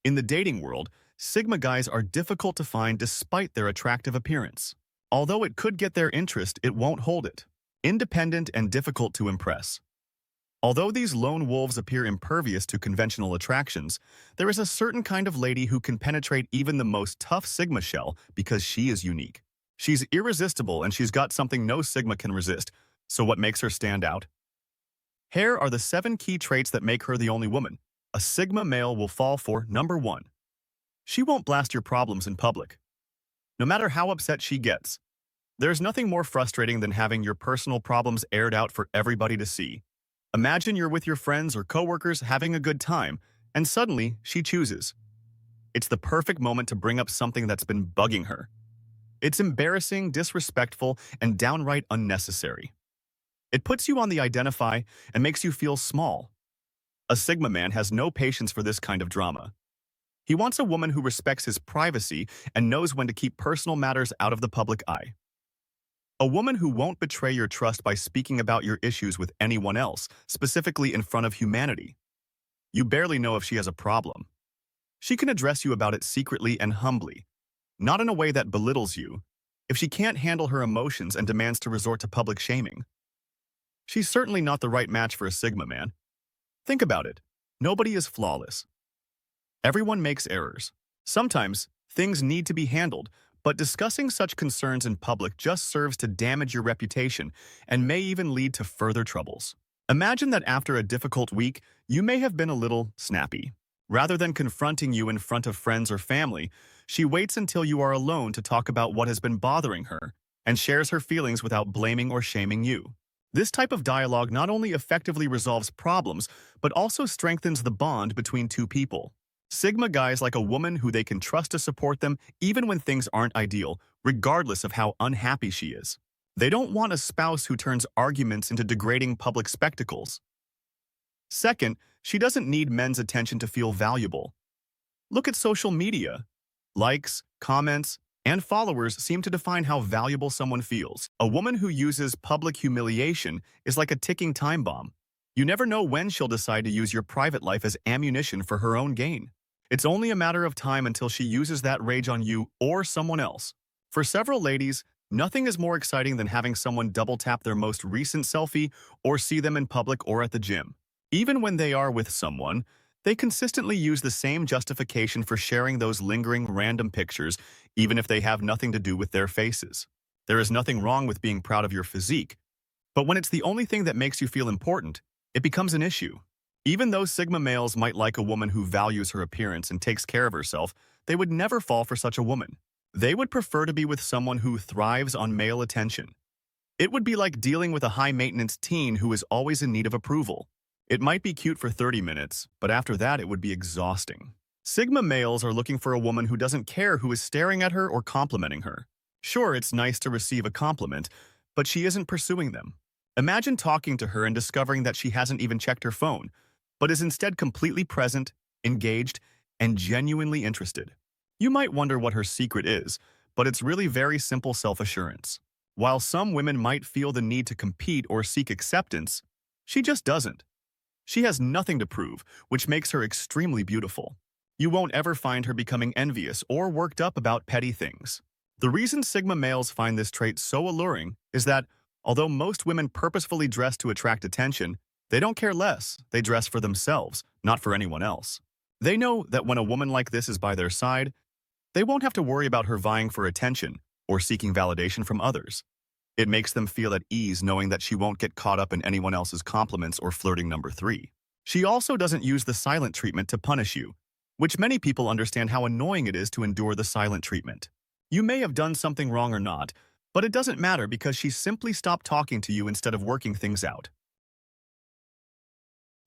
In the dating world, Sigma guys are difficult to find despite their attractive appearance. Although it could get their interest, it won't hold it. Independent and difficult to impress. Although these lone wolves appear impervious to conventional attractions, there is a certain kind of lady who can penetrate even the most tough Sigma shell because she is unique. She's irresistible and she's got something no Sigma can resist. So what makes her stand out? Here are the 7 key traits that make her the only woman a Sigma male will fall for. Number 1. She won't blast your problems in public. No matter how upset she gets, there's nothing more frustrating than having your personal problems aired out for everybody to see. Imagine you're with your friends or coworkers having a good time, and suddenly she chooses. It's the perfect moment to bring up something that's been bugging her. It's embarrassing, disrespectful, and downright unnecessary. It puts you on the identify and makes you feel small. A Sigma man has no patience for this kind of drama. He wants a woman who respects his privacy and knows when to keep personal matters out of the public eye. A woman who won't betray your trust by speaking about your issues with anyone else, specifically in front of humanity. You barely know if she has a problem. She can address you about it secretly and humbly, not in a way that belittles you, if she can't handle her emotions and demands to resort to public shaming. She's certainly not the right match for a Sigma man. Think about it. Nobody is flawless. Everyone makes errors. Sometimes, things need to be handled, but discussing such concerns in public just serves to damage your reputation and may even lead to further troubles. Imagine that after a difficult week, you may have been a little snappy. Rather than confronting you in front of friends or family, she waits until you are alone to talk about what has been bothering her and shares her feelings without blaming or shaming you. This type of dialogue not only effectively resolves problems, but also strengthens the bond between two people. Sigma guys like a woman who they can trust to support them even when things aren't ideal, regardless of how unhappy she is. They don't want a spouse who turns arguments into degrading public spectacles. Second, she doesn't need men's attention to feel valuable. Look at social media. Likes, comments, and followers seem to define how valuable someone feels. A woman who uses public humiliation is like a ticking time bomb. You never know when she'll decide to use your private life as ammunition for her own gain. It's only a matter of time until she uses that rage on you or someone else. For several ladies, nothing is more exciting than having someone double-tap their most recent selfie or see them in public or at the gym. Even when they are with someone, they consistently use the same justification for sharing those lingering random pictures, even if they have nothing to do with their faces. There is nothing wrong with being proud of your physique, but when it's the only thing that makes you feel important, it becomes an issue. Even though Sigma males might like a woman who values her appearance and takes care of herself, they would never fall for such a woman. They would prefer to be with someone who thrives on male attention. It would be like dealing with a high-maintenance teen who is always in need of approval. It might be cute for 30 minutes, but after that it would be exhausting. Sigma males are looking for a woman who doesn't care who is staring at her or complimenting her. Sure, it's nice to receive a compliment, but she isn't pursuing them. Imagine talking to her and discovering that she hasn't even checked her phone, but is instead completely present, engaged, and genuinely interested. You might wonder what her secret is, but it's really very simple self-assurance. While some women might feel the need to compete or seek acceptance, she just doesn't. She has nothing to prove, which makes her extremely beautiful. You won't ever find her becoming envious or worked up about petty things. The reason Sigma males find this trait so alluring is that, although most women purposefully dress to attract attention, they don't care less. They dress for themselves, not for anyone else. They know that when a woman like this is by their side, they won't have to worry about her vying for attention or seeking validation from others. It makes them feel at ease knowing that she won't get caught up in anyone else's compliments or flirting number 3. She also doesn't use the silent treatment to punish you, which many people understand how annoying it is to endure the silent treatment. You may have done something wrong or not, but it doesn't matter because she simply stopped talking to you instead of working things out.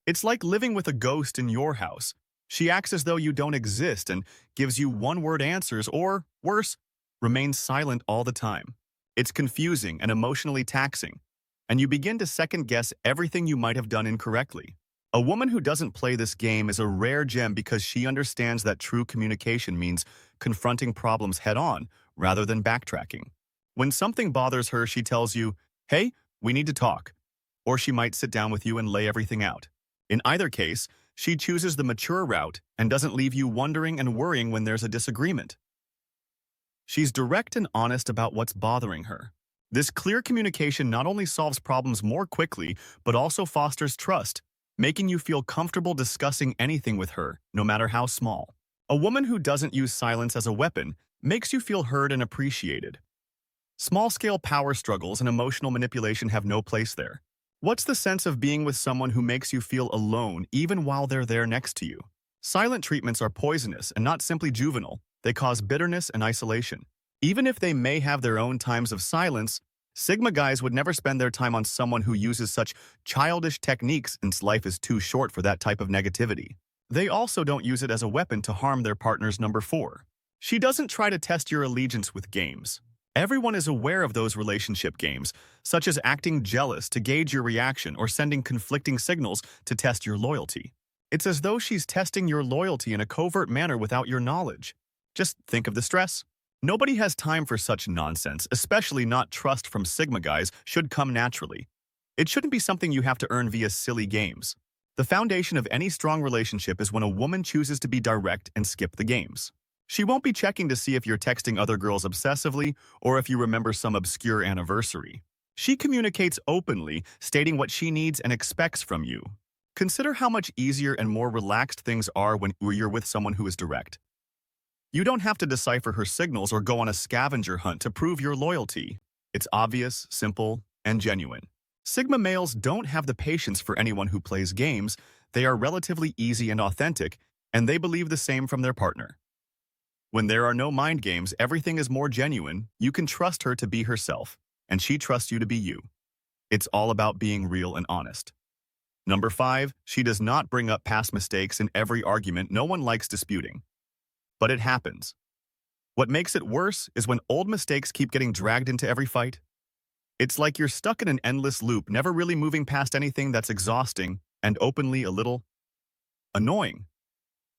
It's like living with a ghost in your house. She acts as though you don't exist and gives you one-word answers or, worse, remains silent all the time. It's confusing and emotionally taxing, and you begin to second-guess everything you might have done incorrectly. A woman who doesn't play this game is a rare gem because she understands that true communication means confronting problems head-on rather than backtracking. When something bothers her, she tells you, "Hey, we need to talk," or she might sit down with you and lay everything out. In either case, She chooses the mature route and doesn't leave you wondering and worrying when there's a disagreement. She's direct and honest about what's bothering her. This clear communication not only solves problems more quickly, but also fosters trust, making you feel comfortable discussing anything with her, no matter how small. A woman who doesn't use silence as a weapon makes you feel heard and appreciated. Small-scale power struggles and emotional manipulation have no place there. What's the sense of being with someone who makes you feel alone even while they're there next to you? Silent treatments are poisonous and not simply juvenile. They cause bitterness and isolation. Even if they may have their own times of silence, Sigma guys would never spend their time on someone who uses such childish techniques since life is too short for that type of negativity. They also don't use it as a weapon to harm their partner's number 4. She doesn't try to test your allegiance with games. Everyone is aware of those relationship games, such as acting jealous to gauge your reaction or sending conflicting signals to test your loyalty. It's as though she's testing your loyalty in a covert manner without your knowledge. Just think of the stress. Nobody has time for such nonsense, especially not trust from Sigma guys should come naturally. It shouldn't be something you have to earn via silly games. The foundation of any strong relationship is when a woman chooses to be direct and skip the games. She won't be checking to see if you're texting other girls obsessively or if you remember some obscure anniversary. She communicates openly, stating what she needs and expects from you. Consider how much easier and more relaxed things are when you're with someone who is direct. You don't have to decipher her signals or go on a scavenger hunt to prove your loyalty. It's obvious, simple, and genuine. Sigma males don't have the patience for anyone who plays games. They are relatively easy and authentic, and they believe the same from their partner. When there are no mind games, everything is more genuine. You can trust her to be herself, and she trusts you to be you. It's all about being real and honest. Number 5, she does not bring up past mistakes in every argument. No one likes disputing. But it happens. What makes it worse is when old mistakes keep getting dragged into every fight. It's like you're stuck in an endless loop, never really moving past anything that's exhausting and openly a little annoying.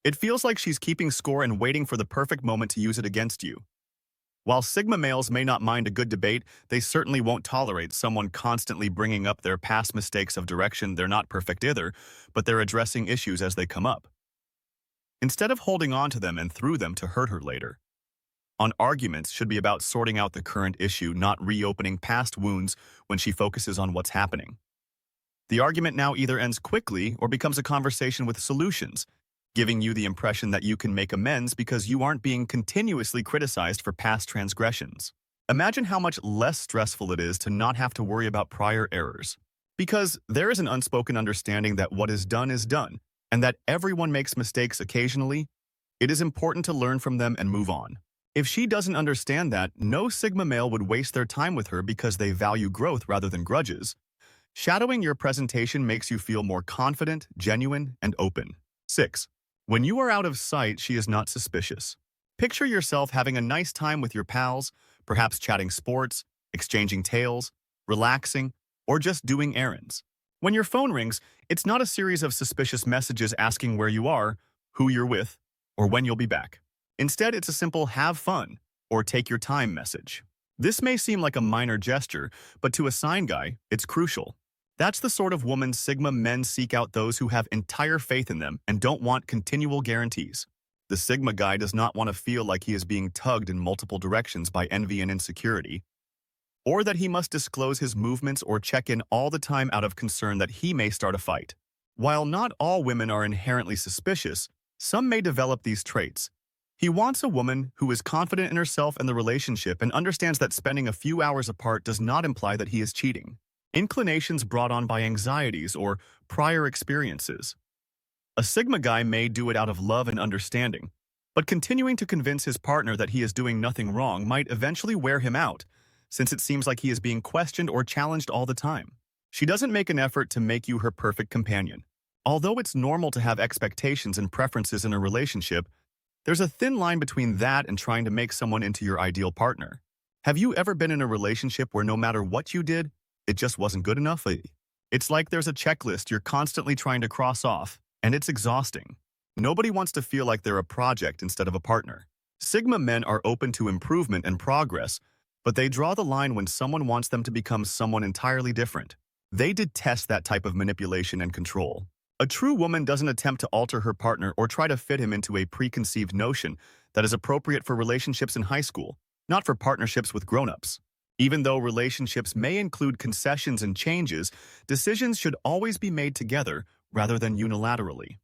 It feels like she's keeping score and waiting for the perfect moment to use it against you. While Sigma males may not mind a good debate, they certainly won't tolerate someone constantly bringing up their past mistakes of direction. They're not perfect either, but they're addressing issues as they come up, instead of holding on to them and through them to hurt her later. Arguments should be about sorting out the current issue, not reopening past wounds when she focuses on what's happening. The argument now either ends quickly or becomes a conversation with solutions, giving you the impression that you can make amends because you aren't being continuously criticized for past transgressions. Imagine how much less stressful it is to not have to worry about prior errors. Because there is an unspoken understanding that what is done, and that everyone makes mistakes occasionally, it is important to learn from them and move on. If she doesn't understand that, no Sigma male would waste their time with her because they value growth rather than grudges. Shadowing your presentation makes you feel more confident, genuine, and open. 6. When you are out of sight, she is not suspicious. Picture yourself having a nice time with your pals, perhaps chatting sports, exchanging tales, relaxing, or just doing errands. When your phone rings, it's not a series of suspicious messages asking where you are, who you're with, or when you'll be back. Instead, it's a simple "have fun" or "take your time" message. This may seem like a minor gesture, but to a sign guy, it's crucial. That's the sort of woman Sigma men seek out, those who have entire faith in them and don't want continual guarantees. The Sigma guy does not want to feel like he is being tugged in multiple directions by envy and insecurity, or that he must disclose his movements or check in all the time out of concern that he may start a fight. While not all women are inherently suspicious, some may develop these traits. He wants a woman who is confident in herself and the relationship and understands that spending a few hours apart does not imply that he is cheating. Inclinations brought on by anxieties or prior experiences. A Sigma guy may do it out of love and understanding, but continuing to convince his partner that he is doing nothing wrong might eventually wear him out, since it seems like he is being questioned or challenged all the time. She doesn't make an effort to make you her perfect companion. Although it's normal to have expectations and preferences in a relationship, there's a thin line between that and trying to make someone into your ideal partner. Have you ever been in a relationship where no matter what you did, it just wasn't good enough? It's like there's a checklist you're constantly trying to cross off, and it's exhausting. Nobody wants to feel like they're a project instead of a partner. Sigma men are open to improvement and progress, but they draw the line when someone wants them to become someone entirely different. They detest that type of manipulation and control. A true woman doesn't attempt to alter her partner or try to fit him into a preconceived notion that is appropriate for relationships in high school, not for partnerships with grown-ups. Even though relationships may include concessions and changes, decisions should always be made together rather than unilaterally.